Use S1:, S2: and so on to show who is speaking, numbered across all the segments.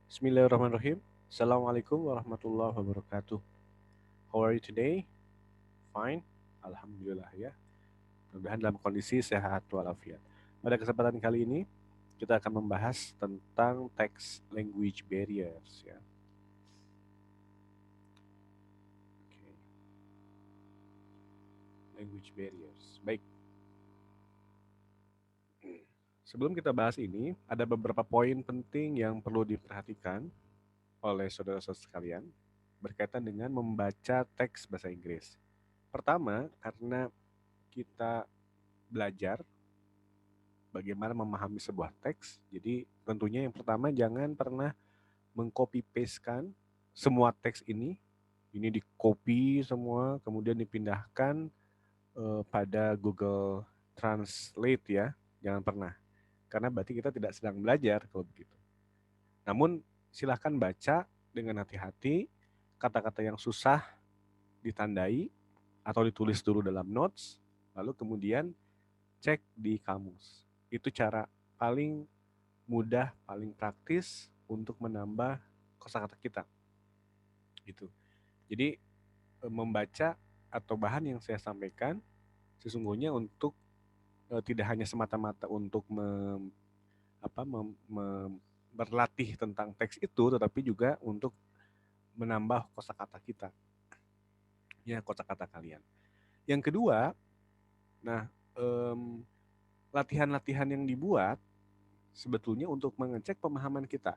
S1: Bismillahirrahmanirrahim. Assalamualaikum warahmatullahi wabarakatuh. How are you today? Fine. Alhamdulillah ya. Mudah-mudahan dalam kondisi sehat walafiat. Pada kesempatan kali ini kita akan membahas tentang text language barriers ya. Oke. Language barriers. Baik. Sebelum kita bahas ini, ada beberapa poin penting yang perlu diperhatikan oleh saudara-saudara sekalian berkaitan dengan membaca teks bahasa Inggris. Pertama, karena kita belajar bagaimana memahami sebuah teks. Jadi tentunya yang pertama jangan pernah mengcopy pastekan semua teks ini di copy semua kemudian dipindahkan pada Google Translate ya. Jangan pernah. Karena berarti kita tidak sedang belajar kalau begitu. Namun silahkan baca dengan hati-hati kata-kata yang susah ditandai atau ditulis dulu dalam notes, lalu kemudian cek di kamus. Itu cara paling mudah, paling praktis untuk menambah kosakata kita. Gitu. Jadi membaca atau bahan yang saya sampaikan sesungguhnya untuk tidak hanya semata-mata untuk apa, berlatih tentang teks itu, tetapi juga untuk menambah kosakata kita, ya kosakata kalian. Yang kedua, nah latihan-latihan yang dibuat sebetulnya untuk mengecek pemahaman kita.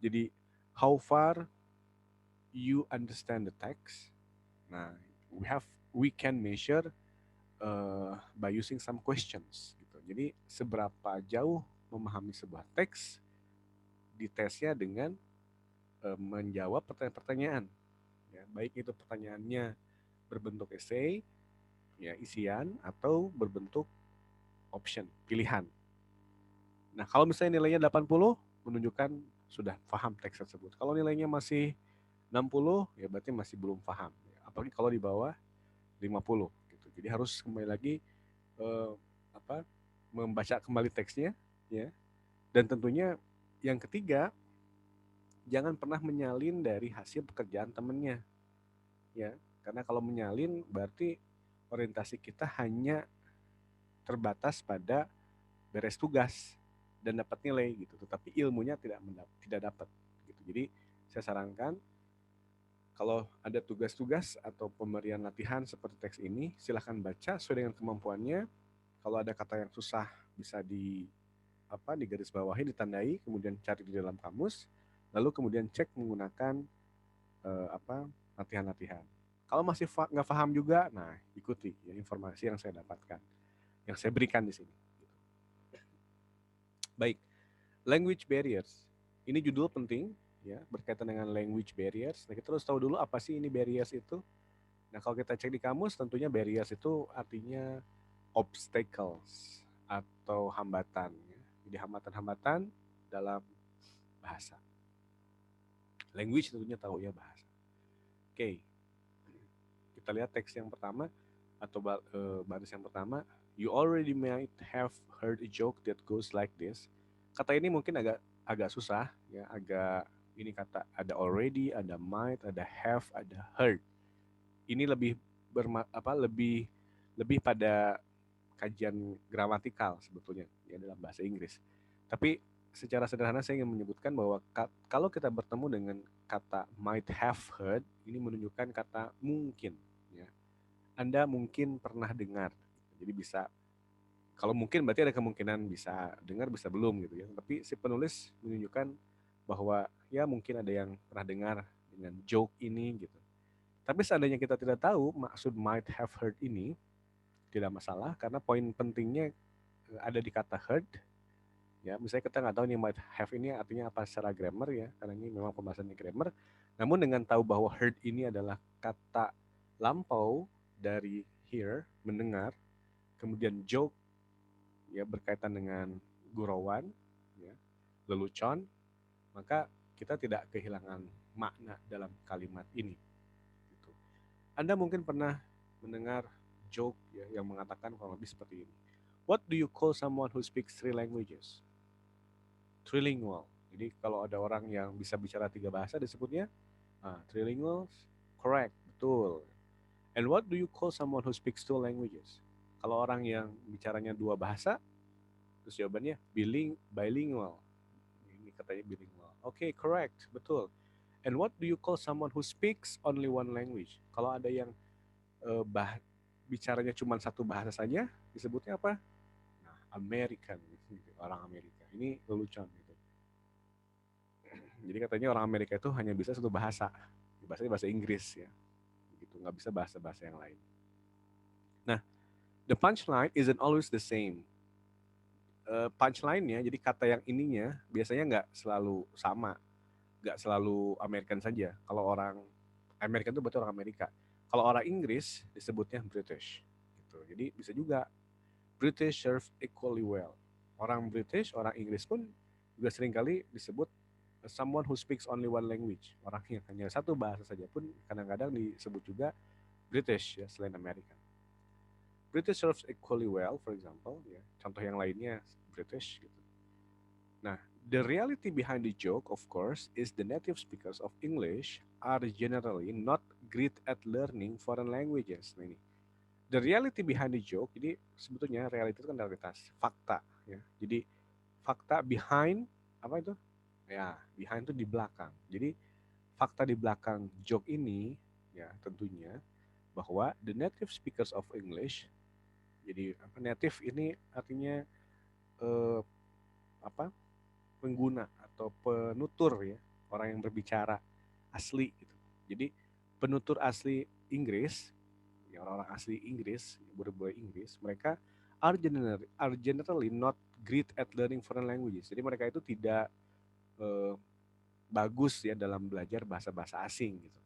S1: Jadi how far you understand the text. Nah, we can measure by using some questions gitu. Jadi seberapa jauh memahami sebuah teks ditesnya dengan menjawab pertanyaan-pertanyaan. Ya, baik itu pertanyaannya berbentuk essay, ya isian atau berbentuk option, pilihan. Nah, kalau misalnya nilainya 80 menunjukkan sudah paham teks tersebut. Kalau nilainya masih 60 ya berarti masih belum paham. Apalagi kalau di bawah 50 gitu. Jadi harus kembali lagi eh, apa membaca kembali teksnya ya. Dan tentunya yang ketiga, jangan pernah menyalin dari hasil pekerjaan temennya ya. Karena kalau menyalin berarti orientasi kita hanya terbatas pada beres tugas dan dapat nilai gitu, tetapi ilmunya tidak dapat gitu. Jadi saya sarankan kalau ada tugas-tugas atau pemberian latihan seperti teks ini, silahkan baca sesuai dengan kemampuannya. Kalau ada kata yang susah bisa di garis bawahi, ditandai, kemudian cari di dalam kamus, lalu kemudian cek menggunakan latihan-latihan. Kalau masih nggak paham juga, nah ikuti ya informasi yang saya dapatkan, yang saya berikan di sini. Baik, language barriers. Ini judul penting ya berkaitan dengan language barriers. Nah, kita harus tahu dulu apa sih ini barriers itu. Nah, kalau kita cek di kamus tentunya barriers itu artinya obstacles atau hambatan ya. Jadi hambatan-hambatan dalam bahasa. Language tentunya tahu ya bahasa. Oke. Kita lihat teks yang pertama atau baris yang pertama. You already might have heard a joke that goes like this. Kata ini mungkin agak agak susah ya, agak ini kata ada already, ada might, ada have, ada heard. Ini lebih lebih lebih pada kajian gramatikal sebetulnya ya dalam bahasa Inggris. Tapi secara sederhana saya ingin menyebutkan bahwa kalau kita bertemu dengan kata might have heard, ini menunjukkan kata mungkin ya. Anda mungkin pernah dengar. Jadi bisa, kalau mungkin berarti ada kemungkinan bisa dengar bisa belum gitu ya. Tapi si penulis menunjukkan bahwa ya mungkin ada yang pernah dengar dengan joke ini gitu. Tapi seandainya kita tidak tahu maksud might have heard ini, tidak masalah karena poin pentingnya ada di kata heard ya. Misalnya kita nggak tahu nih might have ini artinya apa secara grammar ya, karena ini memang pembahasannya grammar. Namun dengan tahu bahwa heard ini adalah kata lampau dari hear, mendengar, kemudian joke ya berkaitan dengan gurauan ya, lelucon, maka kita tidak kehilangan makna dalam kalimat ini gitu. Anda mungkin pernah mendengar joke ya yang mengatakan kurang lebih seperti ini. What do you call someone who speaks three languages? Trilingual Jadi kalau ada orang yang bisa bicara 3 bahasa disebutnya trilingual, correct, betul. And what do you call someone who speaks 2 languages? Kalau orang yang bicaranya 2 bahasa, terus jawabannya bilingual. Ini katanya bilingual. Oke, correct, betul. And what do you call someone who speaks only 1 language? Kalau ada yang eh, bah bicaranya cuma 1 bahasa saja, disebutnya apa? Nah, American, gitu. Orang Amerika. Ini lelucon gitu. Jadi katanya orang Amerika itu hanya bisa 1 bahasa. Bahasanya bahasa Inggris ya. Begitu, nggak bisa bahasa-bahasa yang lain. Nah, the punchline isn't always the same. Punchline-nya, jadi kata yang ininya biasanya nggak selalu sama, nggak selalu American saja. Kalau orang American itu berarti orang Amerika. Kalau orang Inggris disebutnya British. Gitu. Jadi bisa juga British serve equally well. Orang British, orang Inggris pun juga seringkali disebut someone who speaks only 1 language. Orang yang hanya 1 bahasa saja pun kadang-kadang disebut juga British ya, selain American. British serves equally well, for example. Ya. Contoh yang lainnya British. Gitu. Nah, the reality behind the joke, of course, is the native speakers of English are generally not great at learning foreign languages. Nah, ini. The reality behind the joke, jadi sebetulnya reality itu kan realitas, fakta. Ya. Jadi fakta behind, apa itu? Ya, behind itu di belakang. Jadi fakta di belakang joke ini, ya tentunya, bahwa the native speakers of English, jadi apa, native ini artinya eh, apa, pengguna atau penutur ya, orang yang berbicara asli gitu. Jadi penutur asli Inggris, ya orang-orang asli Inggris, berbahasa Inggris, mereka are generally not great at learning foreign languages. Jadi mereka itu tidak eh, bagus ya dalam belajar bahasa-bahasa asing gitu.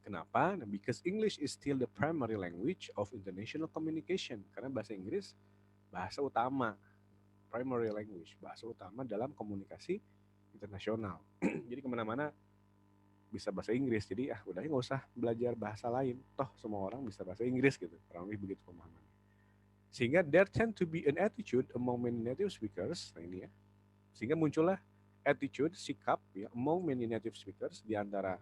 S1: Kenapa? Nah, because English is still the primary language of international communication. Karena bahasa Inggris bahasa utama, primary language, bahasa utama dalam komunikasi internasional. Jadi kemana-mana bisa bahasa Inggris. Jadi udah nggak usah belajar bahasa lain. Toh semua orang bisa bahasa Inggris gitu. Kurang lebih begitu pemahaman. Sehingga there tend to be an attitude among many native speakers. Nah ini ya. Sehingga muncullah attitude, sikap ya, among many native speakers di antara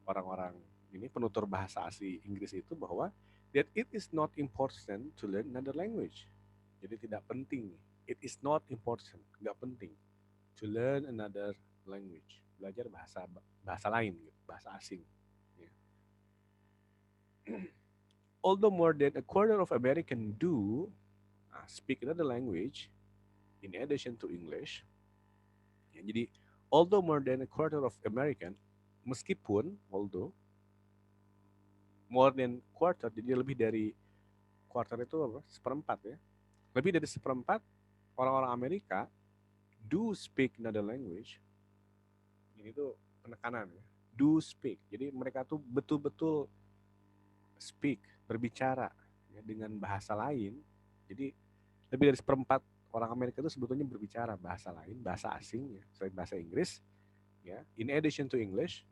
S1: orang-orang ini penutur bahasa asli Inggris itu bahwa that it is not important to learn another language. Jadi tidak penting. It is not important, nggak penting to learn another language. Belajar bahasa bahasa lain, gitu, bahasa asing. Ya. Although more than a quarter of Americans do speak another language in addition to English, ya, jadi although more than a quarter of American, meskipun although more than quarter, jadi lebih dari quarter itu apa? Seperempat ya. Lebih dari seperempat orang-orang Amerika do speak another language. Ini tuh penekanan ya. Do speak. Jadi mereka tuh betul-betul speak, berbicara ya, dengan bahasa lain. Jadi lebih dari seperempat orang Amerika itu sebetulnya berbicara bahasa lain, bahasa asing ya, selain bahasa Inggris ya. In addition to English,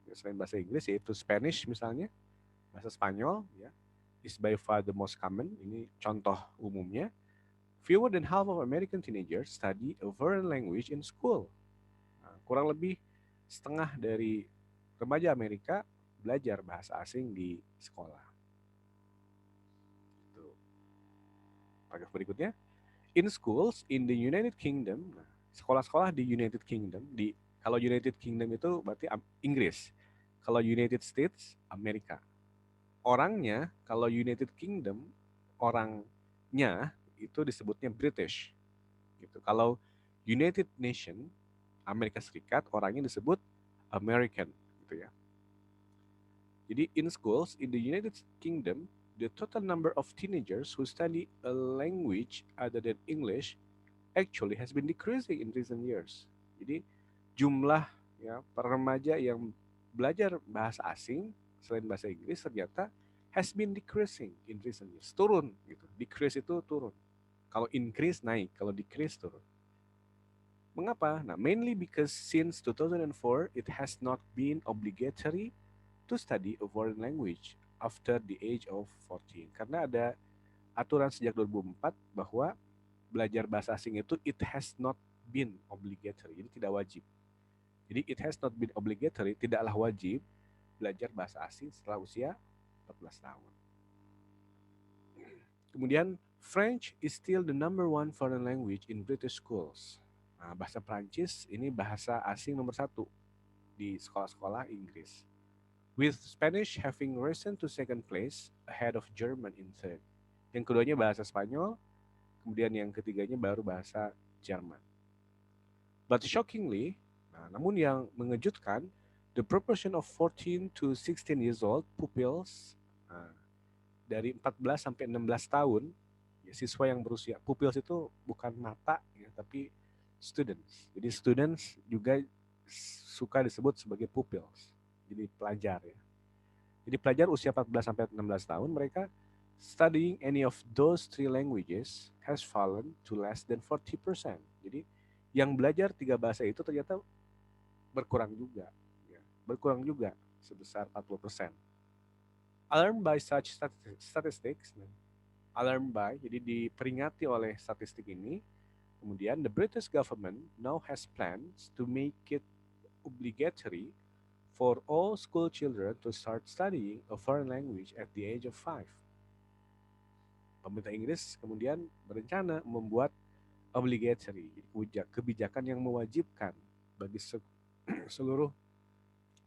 S1: ya, selain bahasa Inggris yaitu Spanish misalnya, bahasa Spanyol ya, is by far the most common. Ini contoh umumnya. Fewer than half of American teenagers study a foreign language in school. Nah, kurang lebih setengah dari remaja Amerika belajar bahasa asing di sekolah. Tuh. Paragraf berikutnya. In schools in the United Kingdom, nah, sekolah-sekolah di United Kingdom, kalau United Kingdom itu berarti Inggris. Kalau United States, Amerika. Orangnya, kalau United Kingdom, orangnya itu disebutnya British. Gitu. Kalau United Nation, Amerika Serikat, orangnya disebut American. Gitu ya. Jadi in schools in the United Kingdom, the total number of teenagers who study a language other than English actually has been decreasing in recent years. Jadi jumlah ya para remaja yang belajar bahasa asing selain bahasa Inggris ternyata has been decreasing in recent years. Turun gitu. Decrease itu turun. Kalau increase naik, kalau decrease turun. Mengapa? Nah, mainly because since 2004 it has not been obligatory to study a foreign language after the age of 14. Karena ada aturan sejak 2004 bahwa belajar bahasa asing itu it has not been obligatory. Jadi tidak wajib. Jadi it has not been obligatory, tidaklah wajib belajar bahasa asing setelah usia 14 tahun. Kemudian French is still the number one foreign language in British schools. Nah, bahasa Prancis ini bahasa asing nomor satu di sekolah-sekolah Inggris. With Spanish having risen to second place ahead of German in third. Yang keduanya bahasa Spanyol, kemudian yang ketiganya baru bahasa Jerman. But shockingly, namun yang mengejutkan, the proportion of 14 to 16 years old pupils dari 14 sampai 16 tahun, ya, siswa yang berusia, pupils itu bukan mata, ya, tapi students. Jadi students juga suka disebut sebagai pupils, jadi pelajar ya. Jadi pelajar usia 14 sampai 16 tahun, mereka studying any of those three languages has fallen to less than 40%. Jadi yang belajar tiga bahasa itu ternyata berkurang juga, ya, berkurang juga sebesar 40%. Alarmed by such statistics, alarmed by, jadi diperingati oleh statistik ini, kemudian the British government now has plans to make it obligatory for all school children to start studying a foreign language at the age of 5. Pemerintah Inggris kemudian berencana membuat obligatory, kebijakan yang mewajibkan bagi seluruh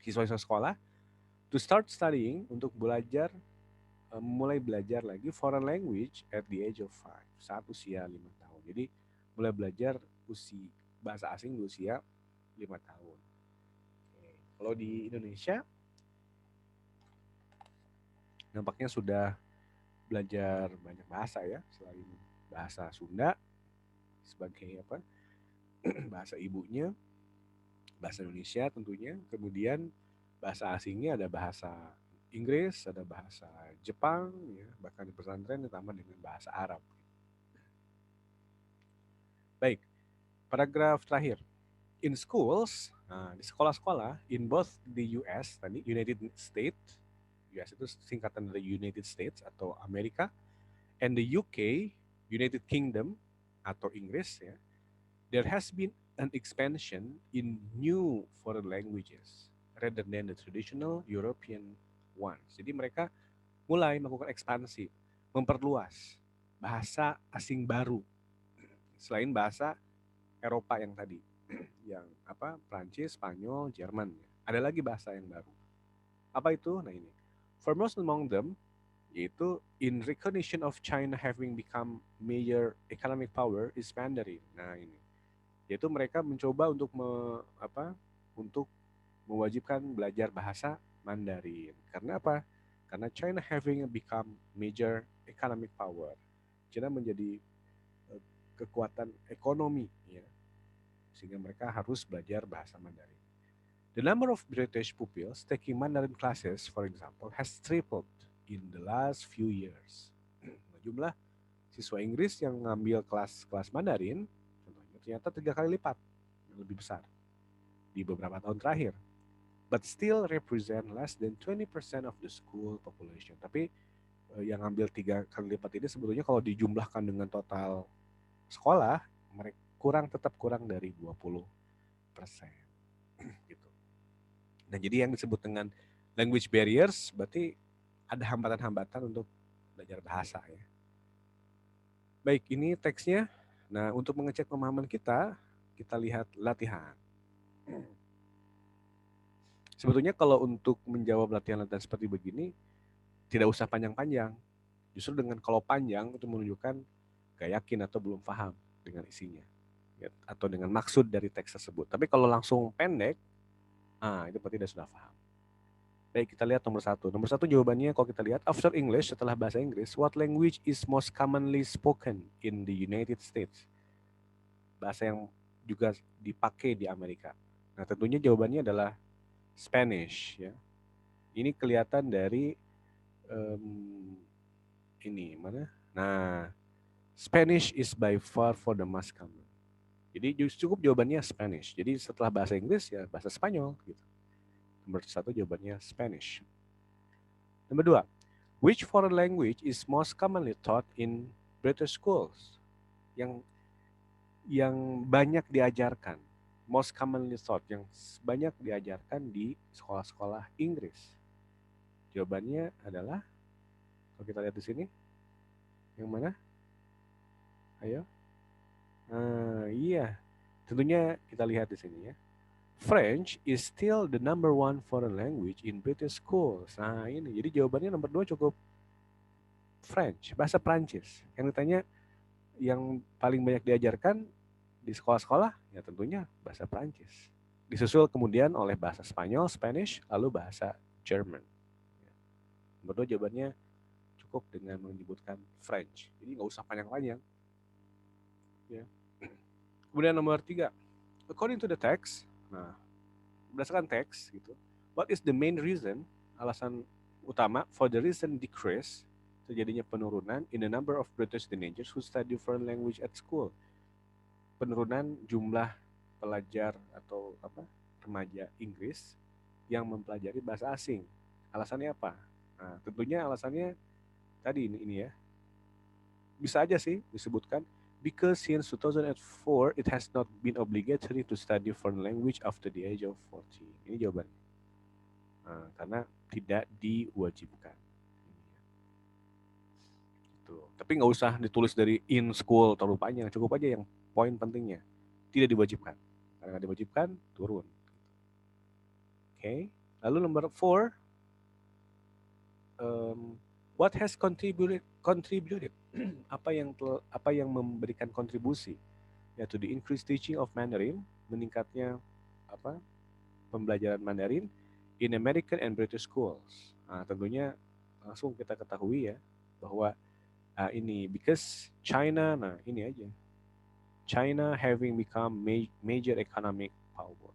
S1: siswa-siswa sekolah to start studying, untuk mulai belajar lagi foreign language at the age of 5, saat usia 5 tahun. Jadi mulai belajar bahasa asing di usia 5 tahun. Oke. Kalau di Indonesia nampaknya sudah belajar banyak bahasa ya, selain bahasa Sunda sebagai bahasa ibunya, bahasa Indonesia tentunya, kemudian bahasa asingnya ada bahasa Inggris, ada bahasa Jepang, ya, bahkan di pesantren ditambah dengan bahasa Arab. Baik, paragraf terakhir. In schools, di sekolah-sekolah, in both the US, tadi United States, US itu singkatan dari United States atau Amerika, and the UK, United Kingdom atau Inggris, ya, there has been an expansion in new foreign languages rather than the traditional European ones. Jadi mereka mulai melakukan ekspansi, memperluas bahasa asing baru selain bahasa Eropa yang tadi, yang Prancis, Spanyol, Jerman. Ada lagi bahasa yang baru. Apa itu? Nah ini, foremost among them, yaitu in recognition of China having become major economic power is Mandarin. Nah ini, yaitu mereka mencoba untuk untuk mewajibkan belajar bahasa Mandarin. Karena apa? Karena China having become major economic power. China menjadi kekuatan ekonomi, ya, sehingga mereka harus belajar bahasa Mandarin. The number of British pupils taking Mandarin classes, for example, has tripled in the last few years. Jumlah siswa Inggris yang mengambil kelas Mandarin, contohnya, ternyata 3 kali lipat, lebih besar di beberapa tahun terakhir. But still represent less than 20% of the school population. Tapi yang ambil 3 kali lipat ini sebetulnya kalau dijumlahkan dengan total sekolah, mereka tetap kurang dari 20%. Gitu. Nah, jadi yang disebut dengan language barriers berarti ada hambatan-hambatan untuk belajar bahasa ya. Baik, ini teksnya. Nah, untuk mengecek pemahaman kita lihat latihan. Sebetulnya kalau untuk menjawab latihan-latihan seperti begini tidak usah panjang-panjang. Justru dengan kalau panjang itu menunjukkan gak yakin atau belum paham dengan isinya, ya, atau dengan maksud dari teks tersebut. Tapi kalau langsung pendek, itu berarti sudah paham. Baik, kita lihat nomor 1. Nomor 1 jawabannya kalau kita lihat, after English, setelah bahasa Inggris, what language is most commonly spoken in the United States? Bahasa yang juga dipakai di Amerika. Nah, tentunya jawabannya adalah Spanish, ya. Ini kelihatan dari ini mana? Nah, Spanish is by far for the most common. Jadi cukup jawabannya Spanish. Jadi setelah bahasa Inggris ya bahasa Spanyol gitu. Nomor 1 jawabannya Spanish. Nomor 2, which foreign language is most commonly taught in British schools? Yang yang banyak diajarkan, most commonly taught, yang banyak diajarkan di sekolah-sekolah Inggris? Jawabannya adalah, kalau kita lihat di sini, yang mana? Ayo. Iya, tentunya kita lihat di sini ya. French is still the number one foreign language in British schools. Nah ini, jadi jawabannya nomor dua cukup French, bahasa Prancis. Yang ditanya yang paling banyak diajarkan di sekolah-sekolah, ya tentunya bahasa Prancis. Disusul kemudian oleh bahasa Spanyol, Spanish, lalu bahasa German. Nomor dua jawabannya cukup dengan menyebutkan French. Jadi nggak usah panjang-panjang. Ya. Kemudian nomor tiga, according to the text, nah berdasarkan teks gitu, what is the main reason, alasan utama for the recent decrease, terjadinya penurunan in the number of British teenagers who study foreign language at school, penurunan jumlah pelajar atau remaja Inggris yang mempelajari bahasa asing. Alasannya apa? Nah, tentunya alasannya tadi ini ya. Bisa aja sih disebutkan because since 2004 it has not been obligatory to study foreign language after the age of 40. Ini jawabannya. Nah, karena tidak diwajibkan. Gitu. Tapi nggak usah ditulis dari in school terlalu panjang, cukup aja yang poin pentingnya. Tidak diwajibkan. Karena nggak diwajibkan, turun. Oke. Lalu nomor 4, what has contributed apa yang memberikan kontribusi, yaitu the increased teaching of Mandarin, meningkatnya pembelajaran Mandarin in American and British schools. Nah, tentunya langsung kita ketahui ya bahwa ini because China, nah ini aja, China having become major economic power,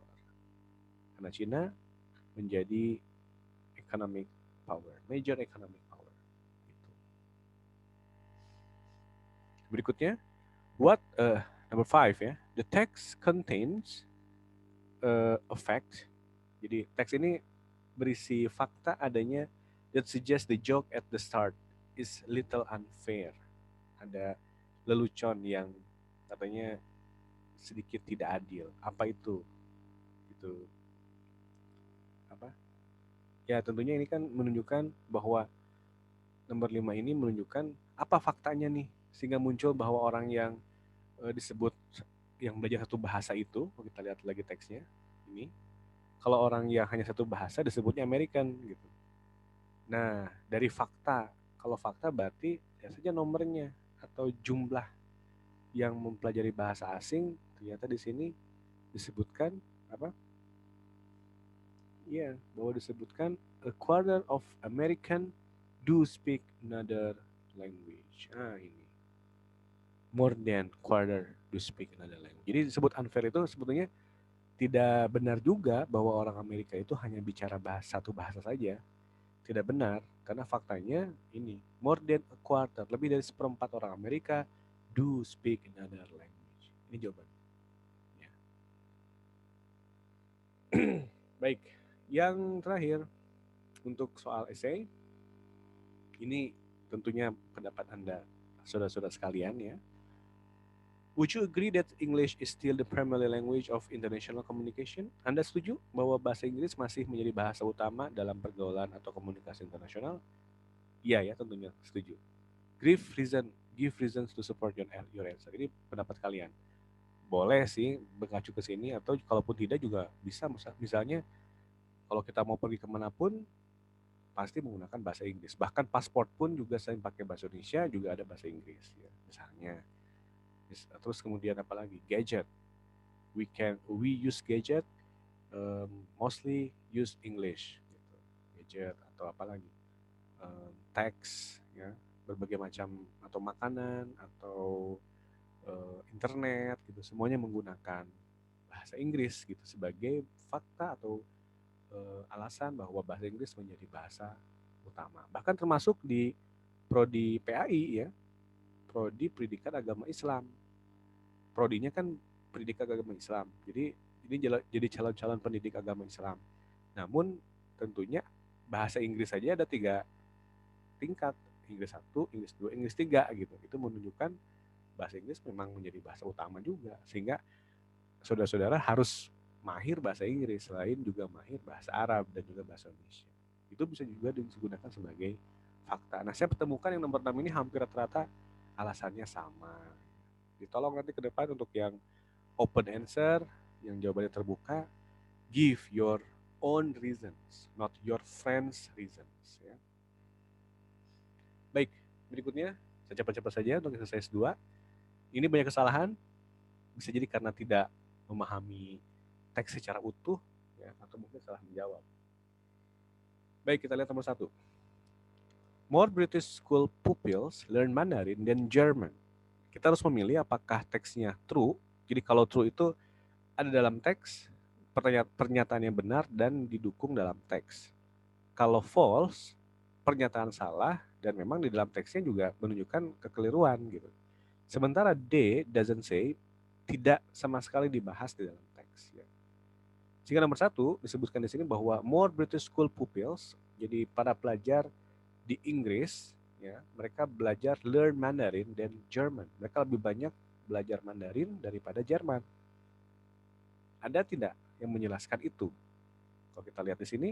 S1: karena China menjadi economic power, major economic power. Gitu. Berikutnya, what number 5 ya, the text contains a fact. Jadi teks ini berisi fakta adanya that suggest the joke at the start is little unfair. Ada lelucon yang katanya sedikit tidak adil. Apa itu? Gitu. Apa? Ya tentunya ini kan menunjukkan bahwa nomor 5 ini menunjukkan apa faktanya nih, sehingga muncul bahwa orang yang disebut yang belajar satu bahasa itu, kalau kita lihat lagi teksnya ini, kalau orang yang hanya satu bahasa disebutnya American gitu. Nah, dari fakta, kalau fakta berarti ya saja nomornya atau jumlah yang mempelajari bahasa asing, ternyata di sini disebutkan apa? Iya, bahwa disebutkan a quarter of American do speak another language. Ah, ini. More than quarter do speak another language. Jadi disebut unfair itu sebetulnya tidak benar juga bahwa orang Amerika itu hanya bicara satu bahasa saja. Tidak benar, karena faktanya ini, more than a quarter, lebih dari seperempat orang Amerika do speak another language. Ini jawabannya. Ya. Baik, yang terakhir untuk soal essay, ini tentunya pendapat Anda, saudara-saudara sekalian ya. Would you agree that English is still the primary language of international communication? Anda setuju bahwa bahasa Inggris masih menjadi bahasa utama dalam pergaulan atau komunikasi internasional? Iya ya, tentunya setuju. Give reasons to support your answer. Ini pendapat kalian. Boleh sih mengacu ke sini, atau kalaupun tidak juga bisa. Misalnya kalau kita mau pergi kemanapun pasti menggunakan bahasa Inggris. Bahkan paspor pun juga selain pakai bahasa Indonesia juga ada bahasa Inggris ya, misalnya. Terus kemudian apa lagi? Gadget. We use gadget, mostly use English gitu. Gadget atau apa lagi? Teks ya, berbagai macam, atau makanan atau internet gitu, semuanya menggunakan bahasa Inggris gitu sebagai fakta atau alasan bahwa bahasa Inggris menjadi bahasa utama. Bahkan termasuk di prodi PAI ya, prodi Pendidikan Agama Islam. Prodinya kan Pendidikan Agama Islam. Jadi ini jadi calon-calon pendidik agama Islam. Namun tentunya bahasa Inggris saja ada 3 tingkat, Inggris 1, Inggris 2, Inggris 3 gitu. Itu menunjukkan bahasa Inggris memang menjadi bahasa utama juga, sehingga saudara-saudara harus mahir bahasa Inggris selain juga mahir bahasa Arab dan juga bahasa Indonesia. Itu bisa juga digunakan sebagai fakta. Nah, saya pertemukan yang nomor 6 ini hampir rata-rata alasannya sama. Ditolong nanti ke depan untuk yang open answer, yang jawabannya terbuka, give your own reasons, not your friends' reasons. Ya. Baik, berikutnya saya cepat-cepat saja untuk exercise 2. Ini banyak kesalahan, bisa jadi karena tidak memahami teks secara utuh, ya, atau mungkin salah menjawab. Baik, kita lihat nomor 1. More British school pupils learn Mandarin than German. Kita harus memilih apakah teksnya true. Jadi kalau true itu ada dalam teks, pernyataannya benar dan didukung dalam teks. Kalau false, pernyataan salah dan memang di dalam teksnya juga menunjukkan kekeliruan gitu. Sementara D doesn't say, tidak sama sekali dibahas di dalam teks. Ya. Sehingga nomor 1 disebutkan di sini bahwa more British school pupils, jadi para pelajar di Inggris, ya, mereka belajar learn Mandarin dan German. Mereka lebih banyak belajar Mandarin daripada Jerman. Ada tidak yang menjelaskan itu? Kalau kita lihat di sini,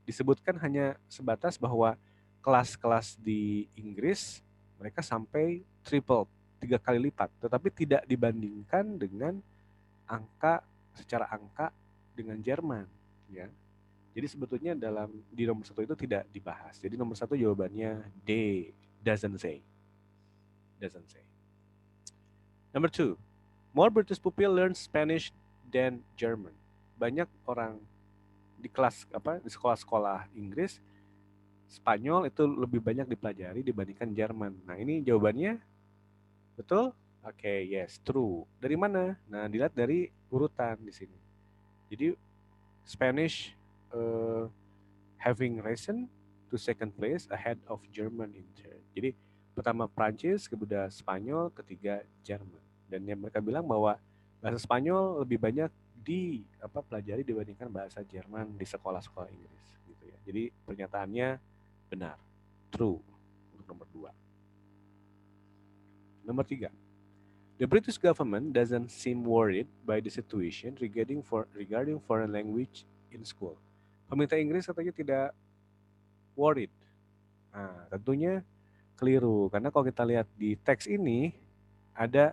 S1: disebutkan hanya sebatas bahwa kelas-kelas di Inggris mereka sampai triple, 3 kali lipat, tetapi tidak dibandingkan dengan secara angka dengan Jerman, ya. Jadi sebetulnya di nomor 1 itu tidak dibahas. Jadi nomor 1 jawabannya D, doesn't say. Doesn't say. Number 2, more British pupil learn Spanish than German. Banyak orang di sekolah-sekolah Inggris, Spanyol itu lebih banyak dipelajari dibandingkan Jerman. Nah, ini jawabannya betul? Oke, yes, true. Dari mana? Nah, dilihat dari urutan di sini. Jadi Spanish having risen to second place ahead of German in third. Jadi pertama Prancis, kemudian Spanyol, ketiga Jerman. Dan yang mereka bilang bahwa bahasa Spanyol lebih banyak pelajari dibandingkan bahasa Jerman di sekolah-sekolah Inggris gitu ya. Jadi pernyataannya benar, true untuk nomor 2. Nomor 3. The British government doesn't seem worried by the situation regarding foreign language in school. Pemerintah Inggris katanya tidak worried. Nah, tentunya keliru karena kalau kita lihat di teks ini ada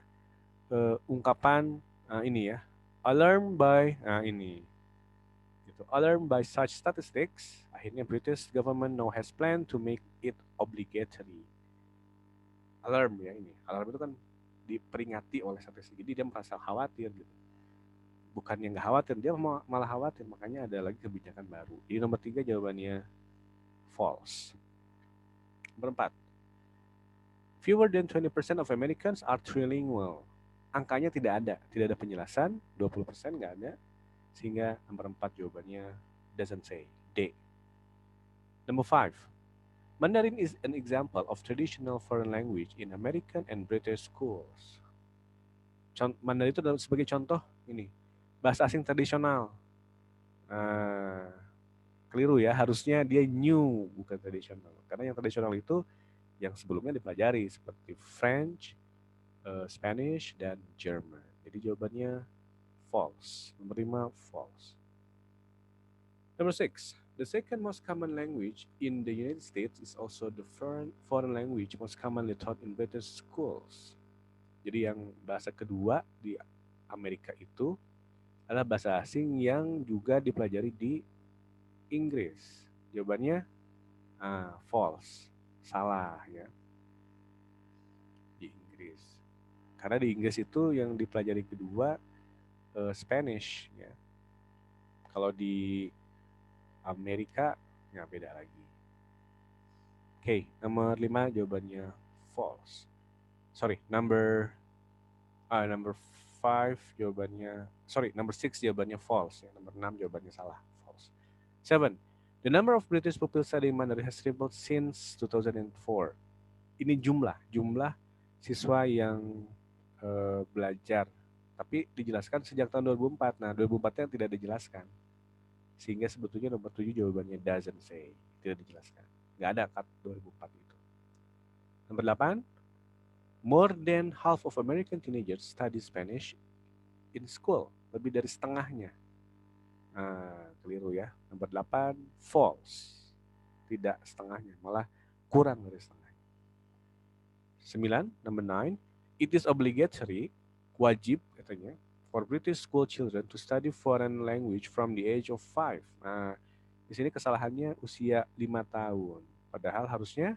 S1: ungkapan ini ya, alarmed by ini gitu. Alarmed by such statistics, akhirnya British government now has planned to make it obligatory. Alarm ya ini. Alarm itu kan diperingati oleh statistik. Jadi dia merasa khawatir gitu. Bukannya nggak khawatir, dia malah khawatir. Makanya ada lagi kebijakan baru. Jadi nomor 3 jawabannya false. Nomor 4. Fewer than 20% of Americans are trilingual. Angkanya tidak ada penjelasan, 20% nggak ada. Sehingga nomor 4 jawabannya doesn't say, D. Number 5. Mandarin is an example of traditional foreign language in American and British schools. Mandarin itu sebagai contoh ini, bahasa asing tradisional. Nah, keliru ya, harusnya dia new bukan tradisional. Karena yang tradisional itu yang sebelumnya dipelajari seperti French, Spanish, dan German. Jadi jawabannya false. Nomor 5 false. Number 6. The second most common language in the United States is also the foreign language most commonly taught in British schools. Jadi yang bahasa kedua di Amerika itu adalah bahasa asing yang juga dipelajari di Inggris. Jawabannya false. Salah ya. Di Inggris. Karena di Inggris itu yang dipelajari kedua Spanish ya. Kalau di Amerika ya beda lagi. Oke, nomor 5 jawabannya false. Sorry, number 5 jawabannya, number 6 jawabannya false ya. Nomor 6 jawabannya salah, false. 7. The number of British people studying Mandarin has tripled since 2004. Ini jumlah siswa yang belajar, tapi dijelaskan sejak tahun 2004. Nah, 2004-nya tidak dijelaskan. Sehingga sebetulnya nomor 7 jawabannya doesn't say, tidak dijelaskan. Nggak ada cut 2004 itu. Nomor 8. More than half of American teenagers study Spanish in school. Lebih dari setengahnya. Nah, keliru ya. Nomor 8, false. Tidak setengahnya, malah kurang dari setengahnya. 9, number 9, it is obligatory, wajib katanya, for British school children to study foreign language from the age of 5. Nah, di sini kesalahannya usia 5 tahun. Padahal harusnya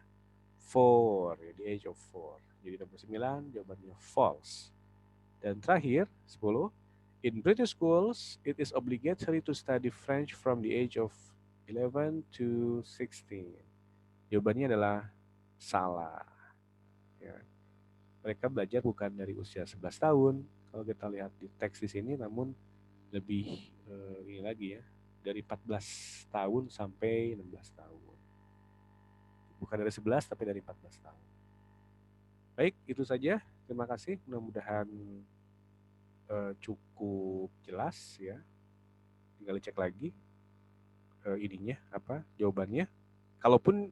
S1: 4, ya, the age of 4. Jadi nomor 9 jawabannya false. Dan terakhir, 10, in British schools, it is obligatory to study French from the age of 11 to 16. Jawabannya adalah salah. Ya. Mereka belajar bukan dari usia 11 tahun, kalau kita lihat di teks di sini, namun lebih ini lagi ya, dari 14 tahun sampai 16 tahun. Bukan dari 11, tapi dari 14 tahun. Baik, itu saja. Terima kasih. Mudah-mudahan cukup jelas ya. Tinggal dicek lagi ininya apa jawabannya. Kalaupun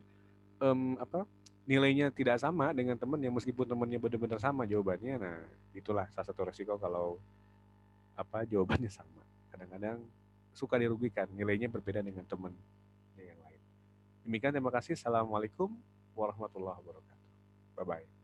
S1: apa nilainya tidak sama dengan teman yang meskipun temannya benar-benar sama jawabannya, nah itulah salah satu resiko kalau apa jawabannya sama. Kadang-kadang suka dirugikan nilainya berbeda dengan teman yang lain. Demikian, terima kasih. Assalamualaikum warahmatullahi wabarakatuh. Bye bye.